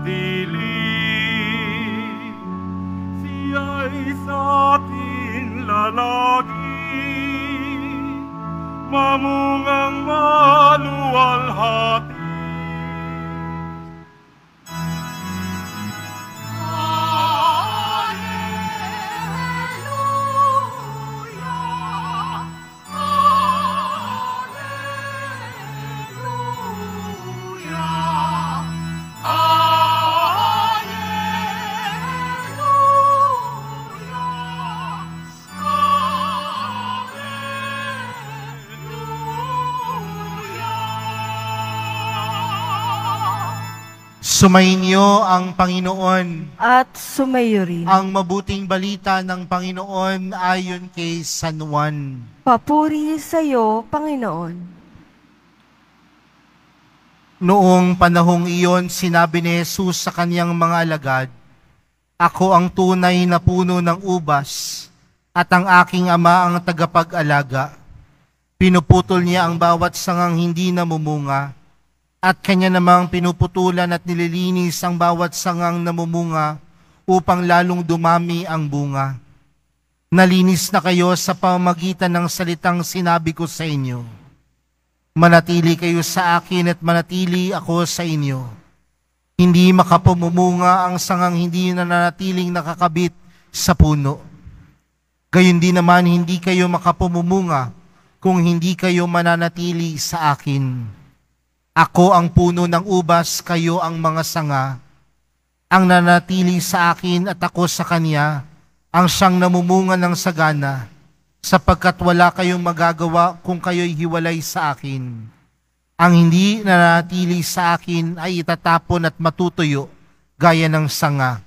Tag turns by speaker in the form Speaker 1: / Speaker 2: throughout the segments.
Speaker 1: nanatili. Siya'y sa atin lalagi, mamungang maluwalhati.
Speaker 2: Sumainyo ang Panginoon.
Speaker 3: At sumayo rin.
Speaker 2: Ang mabuting balita ng Panginoon ayon kay San Juan.
Speaker 3: Papuri sa iyo, Panginoon.
Speaker 2: Noong panahong iyon, sinabi ni Jesus sa kanyang mga alagad, "Ako ang tunay na puno ng ubas, at ang aking Ama ang tagapag-alaga. Pinuputol niya ang bawat sangang hindi namumunga, at kanya namang pinuputulan at nililinis ang bawat sangang namumunga upang lalong dumami ang bunga. Nalinis na kayo sa pamamagitan ng salitang sinabi ko sa inyo. Manatili kayo sa akin at manatili ako sa inyo. Hindi makapamumunga ang sangang hindi nananatiling nakakabit sa puno. Gayon din naman hindi kayo makapamumunga kung hindi kayo mananatili sa akin. Ako ang puno ng ubas, kayo ang mga sanga. Ang nanatili sa akin at ako sa kanya, ang siyang namumunga ng sagana, sapagkat wala kayong magagawa kung kayo'y hiwalay sa akin. Ang hindi nanatili sa akin ay itatapon at matutuyo, gaya ng sanga.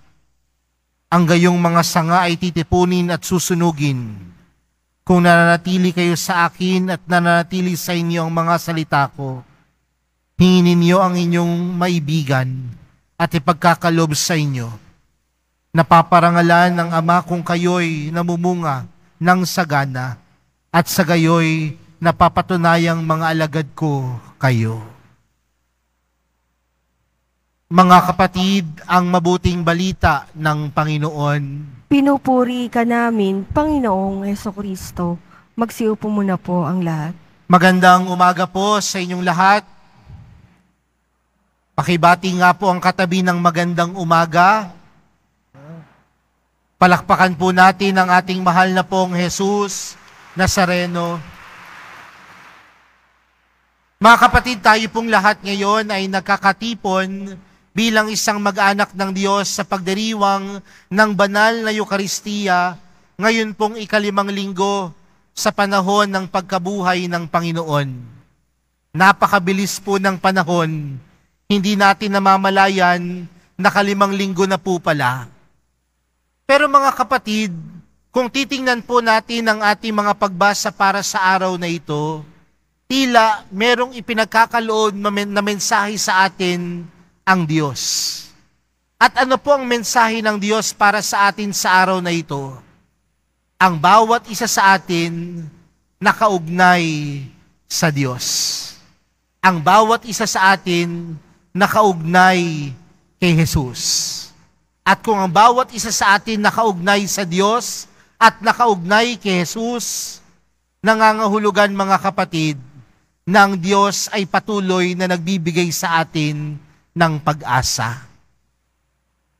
Speaker 2: Ang gayong mga sanga ay titipunin at susunugin. Kung nananatili kayo sa akin at nananatili sa inyo ang mga salita ko, hingin ninyo ang inyong maibigan at ipagkakalob sa inyo. Napaparangalan ng Ama kung kayo'y namumunga ng sagana, at sa gayo'y napapatunayang mga alagad ko kayo." Mga kapatid, ang mabuting balita ng Panginoon.
Speaker 3: Pinupuri ka namin, Panginoong Hesukristo. Magsiupo muna po ang lahat.
Speaker 2: Magandang umaga po sa inyong lahat. Pakibati nga po ang katabi ng magandang umaga. Palakpakan po natin ang ating mahal na pong Jesus Nazareno. Mga kapatid, tayo pong lahat ngayon ay nagkakatipon bilang isang mag-anak ng Diyos sa pagdiriwang ng banal na Eukaristiya, ngayon pong ika-5 linggo sa panahon ng pagkabuhay ng Panginoon. Napakabilis po ng panahon. Hindi natin namamalayan na 5 linggo na po pala. Pero mga kapatid, kung titingnan po natin ang ating mga pagbasa para sa araw na ito, tila merong ipinagkakaloob na mensahe sa atin ang Diyos. At ano po ang mensahe ng Diyos para sa atin sa araw na ito? Ang bawat isa sa atin nakaugnay sa Diyos. Ang bawat isa sa atin nakaugnay kay Jesus. At kung ang bawat isa sa atin nakaugnay sa Diyos at nakaugnay kay Jesus, nangangahulugan mga kapatid, na ang Diyos ay patuloy na nagbibigay sa atin ng pag-asa.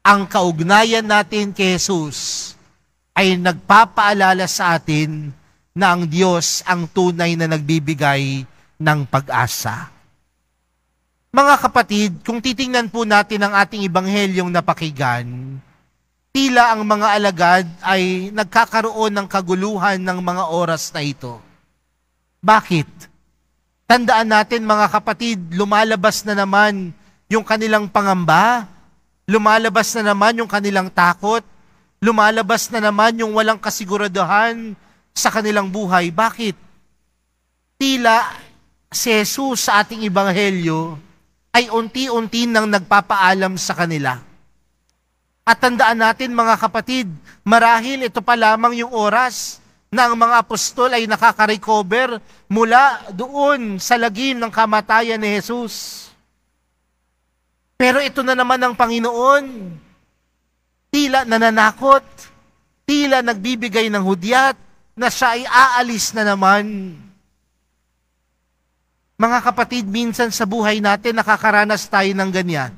Speaker 2: Ang kaugnayan natin kay Jesus ay nagpapaalala sa atin na ang Diyos ang tunay na nagbibigay ng pag-asa. Mga kapatid, kung titingnan po natin ang ating ibanghelyong napakinggan, tila ang mga alagad ay nagkakaroon ng kaguluhan ng mga oras na ito. Bakit? Tandaan natin mga kapatid, lumalabas na naman yung kanilang pangamba, lumalabas na naman yung kanilang takot, lumalabas na naman yung walang kasiguraduhan sa kanilang buhay. Bakit? Tila si Jesus sa ating ibanghelyo ay unti-unti nang nagpapaalam sa kanila. At tandaan natin mga kapatid, marahil ito pa lamang yung oras na ang mga apostol ay nakaka-recover mula doon sa lagim ng kamatayan ni Jesus. Pero ito na naman ang Panginoon. Tila nananakot, tila nagbibigay ng hudyat na siya ay aalis na naman. Mga kapatid, minsan sa buhay natin nakakaranas tayo ng ganyan.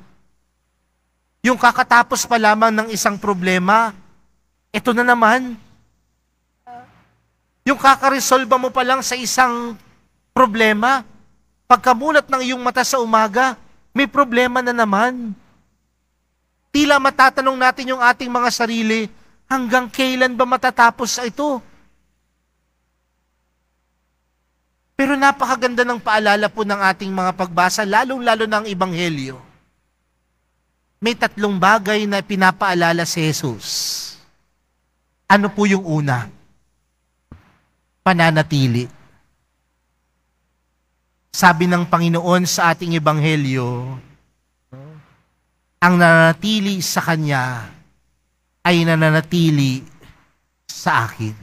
Speaker 2: Yung kakatapos pa lamang ng isang problema, ito na naman. Yung kakaresolba mo pa lang sa isang problema, pagkamulat ng iyong mata sa umaga, may problema na naman. Tila matatanong natin yung ating mga sarili, hanggang kailan ba matatapos ito? Pero napakaganda ng paalala po ng ating mga pagbasa, lalong-lalo ng Ebanghelyo. May 3 bagay na pinapaalala si Jesus. Ano po yung una? Pananatili. Sabi ng Panginoon sa ating Ebanghelyo, ang nananatili sa Kanya ay nananatili sa akin.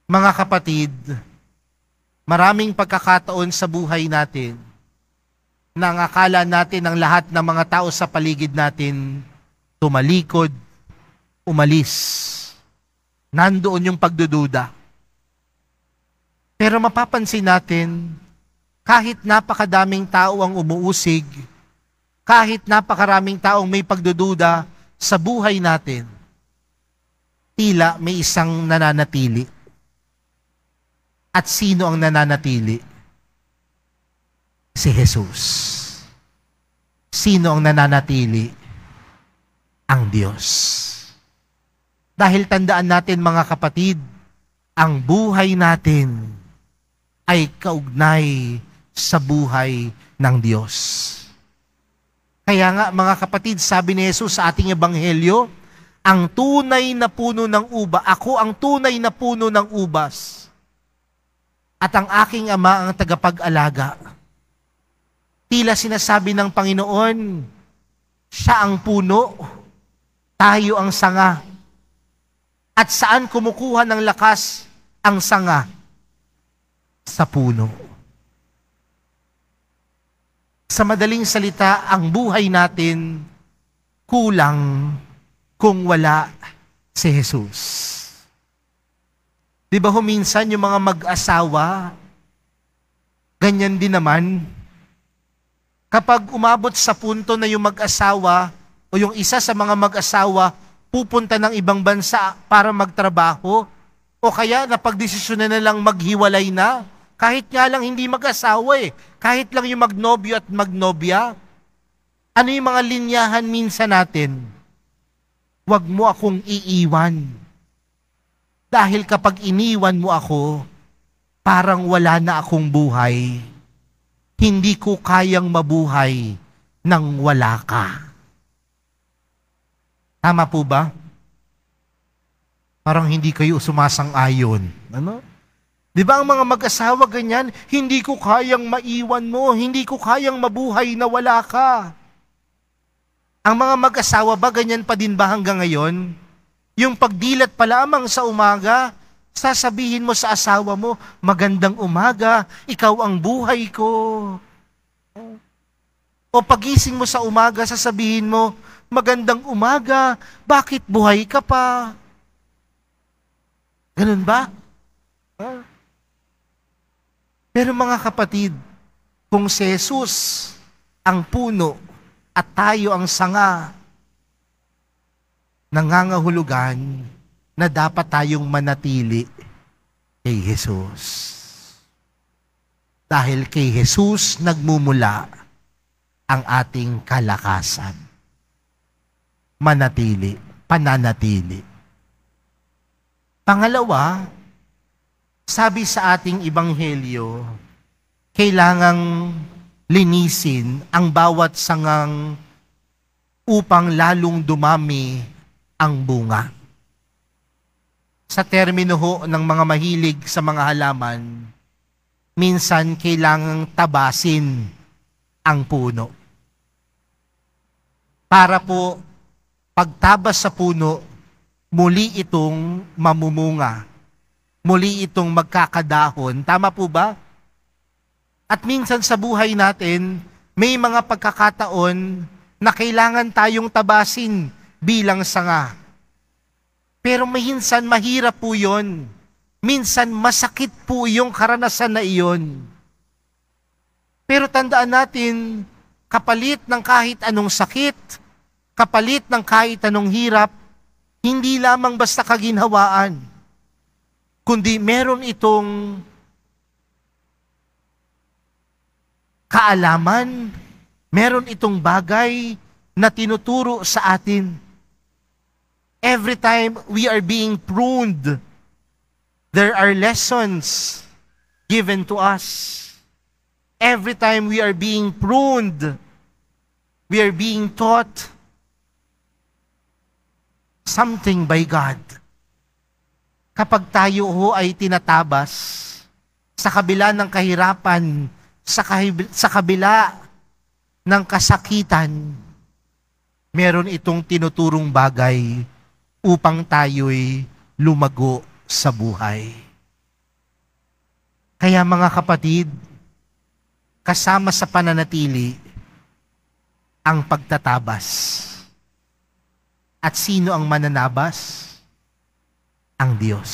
Speaker 2: Mga kapatid, maraming pagkakataon sa buhay natin na ang akala natin ang lahat ng mga tao sa paligid natin tumalikod, umalis. Nandoon yung pagdududa. Pero mapapansin natin, kahit napakadaming tao ang umuusig, kahit napakaraming taong may pagdududa sa buhay natin, tila may isang nananatili. At sino ang nananatili? Si Jesus. Sino ang nananatili? Ang Diyos. Dahil tandaan natin mga kapatid, ang buhay natin ay kaugnay sa buhay ng Diyos. Kaya nga mga kapatid, sabi ni Jesus sa ating Ebanghelyo, ang tunay na puno ng uba, ako ang tunay na puno ng ubas, at ang aking Ama ang tagapag-alaga. Tila sinasabi ng Panginoon, siya ang puno, tayo ang sanga. At saan kumukuha ng lakas ang sanga? Sa puno. Sa madaling salita, ang buhay natin kulang kung wala si Jesus. Di ba minsan yung mga mag-asawa, ganyan din naman. Kapag umabot sa punto na yung mag-asawa o yung isa sa mga mag-asawa pupunta ng ibang bansa para magtrabaho, o kaya napagdesisyonan na lang maghiwalay na, kahit nga lang hindi mag-asawa kahit lang yung magnobyo at magnobya. Ano yung mga linyahan minsan natin? Huwag mo akong iiwan. Dahil kapag iniwan mo ako, parang wala na akong buhay. Hindi ko kayang mabuhay nang wala ka. Tama po ba? Parang hindi kayo sumasang-ayon. Ano? Di ba ang mga mag-asawa ganyan, hindi ko kayang maiwan mo, hindi ko kayang mabuhay na wala ka. Ang mga mag-asawa ba, ganyan pa din ba hanggang ngayon? Yung pagdilat pa lamang sa umaga, sasabihin mo sa asawa mo, magandang umaga, ikaw ang buhay ko. O pagising mo sa umaga, sasabihin mo, magandang umaga, bakit buhay ka pa? Ganun ba? Pero mga kapatid, kung si Jesus ang puno at tayo ang sanga, nangangahulugan na dapat tayong manatili kay Jesus. Dahil kay Jesus nagmumula ang ating kalakasan. Manatili, pananatili. Pangalawa, sabi sa ating Ebanghelyo, kailangang linisin ang bawat sangang upang lalong dumami ang bunga. Sa termino ho ng mga mahilig sa mga halaman, minsan kailangang tabasin ang puno. Para po pagtabas sa puno, muli itong mamumunga. Muli itong magkakadahon. Tama po ba? At minsan sa buhay natin, may mga pagkakataon na kailangan tayong tabasin bilang sanga. Pero minsan mahirap po yun. Minsan masakit po yung karanasan na iyon. Pero tandaan natin, kapalit ng kahit anong sakit, kapalit ng kahit anong hirap, hindi lamang basta kaginhawaan, kundi meron itong kaalaman, meron itong bagay na tinuturo sa atin. Every time we are being pruned, there are lessons given to us. Every time we are being pruned, we are being taught something by God. Kapag tayo ay tinatabas sa kabila ng kahirapan, sa kabila ng kasakitan, meron itong tinuturong bagay upang tayo'y lumago sa buhay. Kaya mga kapatid, kasama sa pananatili ang pagtatabas. At sino ang mananabas? Ang Diyos.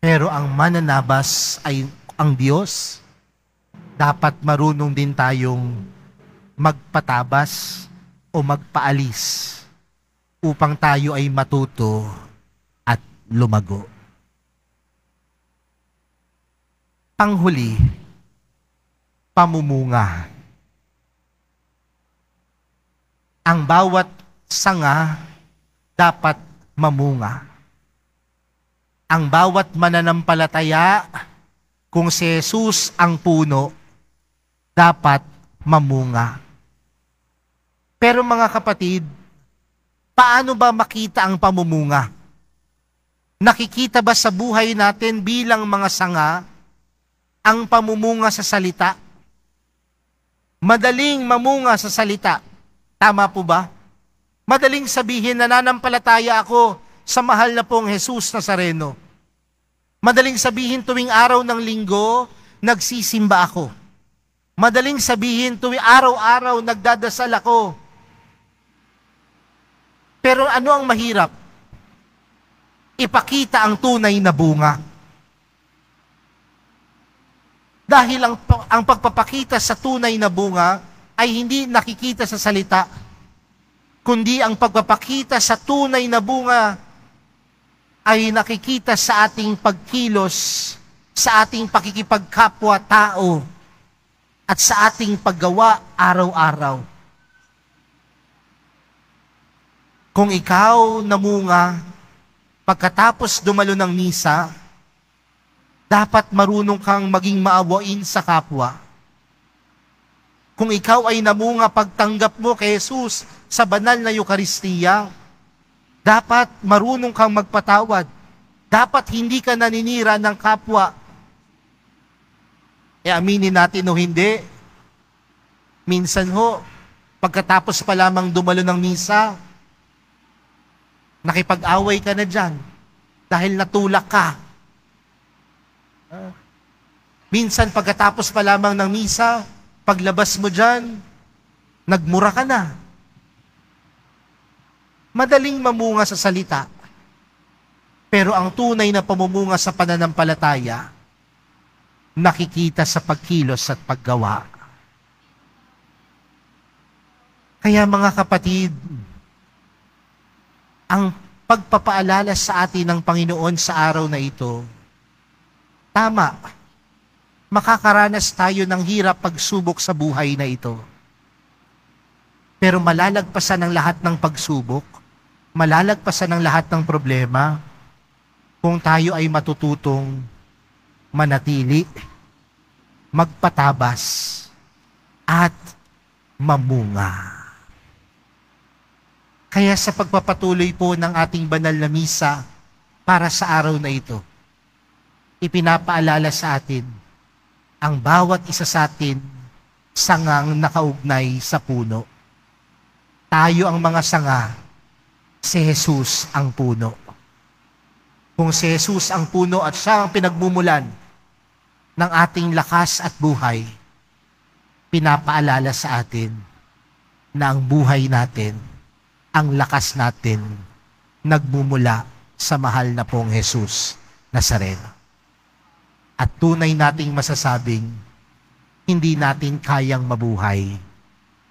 Speaker 2: Pero ang mananabas ay ang Diyos. Dapat marunong din tayong magpatabas o magpaalis upang tayo ay matuto at lumago. Panghuli, pamumunga. Ang bawat sanga dapat mamunga. Ang bawat mananampalataya, kung si Jesus ang puno, dapat mamunga. Pero mga kapatid, paano ba makita ang pamumunga? Nakikita ba sa buhay natin bilang mga sanga ang pamumunga sa salita? Madaling mamunga sa salita. Tama po ba? Madaling sabihin na nananampalataya ako sa mahal na pong Jesus Nazareno. Madaling sabihin tuwing araw ng linggo, nagsisimba ako. Madaling sabihin tuwing araw-araw nagdadasal ako. Pero ano ang mahirap? Ipakita ang tunay na bunga. Dahil ang pagpapakita sa tunay na bunga ay hindi nakikita sa salita, kundi ang pagpapakita sa tunay na bunga ay nakikita sa ating pagkilos, sa ating pakikipagkapwa-tao, at sa ating paggawa araw-araw. Kung ikaw namunga, pagkatapos dumalo ng misa, dapat marunong kang maging maawain sa kapwa. Kung ikaw ay namunga pagtanggap mo kay Jesus sa banal na Eucharistia, dapat marunong kang magpatawad. Dapat hindi ka naninira ng kapwa. Aminin natin o hindi, minsan ho, pagkatapos pa lamang dumalo ng misa, nakipag-away ka na dyan dahil natulak ka. Minsan pagkatapos pa lamang ng misa, paglabas mo dyan, nagmura ka na. Madaling mamunga sa salita, pero ang tunay na pamumunga sa pananampalataya, nakikita sa pagkilos at paggawa. Kaya mga kapatid, ang pagpapaalala sa atin ng Panginoon sa araw na ito, tama, makakaranas tayo ng hirap pagsubok sa buhay na ito. Pero malalagpasan ang lahat ng pagsubok, malalagpasan ang lahat ng problema, kung tayo ay matututong manatili, magpatabas, at mamunga. Kaya sa pagpapatuloy po ng ating banal na misa para sa araw na ito, ipinapaalala sa atin ang bawat isa sa atin sangang nakaugnay sa puno. Tayo ang mga sanga, si Jesus ang puno. Kung si Jesus ang puno at siya ang pinagmumulan ng ating lakas at buhay, pinapaalala sa atin na ang buhay natin, ang lakas natin, nagmumula sa mahal na pong Jesus Nazareno. At tunay nating masasabing, hindi natin kayang mabuhay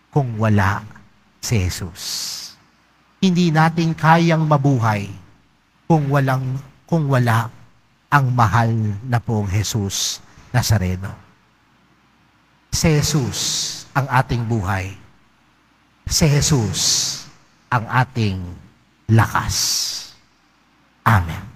Speaker 2: kung wala si Jesus. Hindi natin kayang mabuhay kung wala ang mahal na pong Jesus Nazareno. Si Jesus ang ating buhay. Si Jesus ang ating lakas. Amen.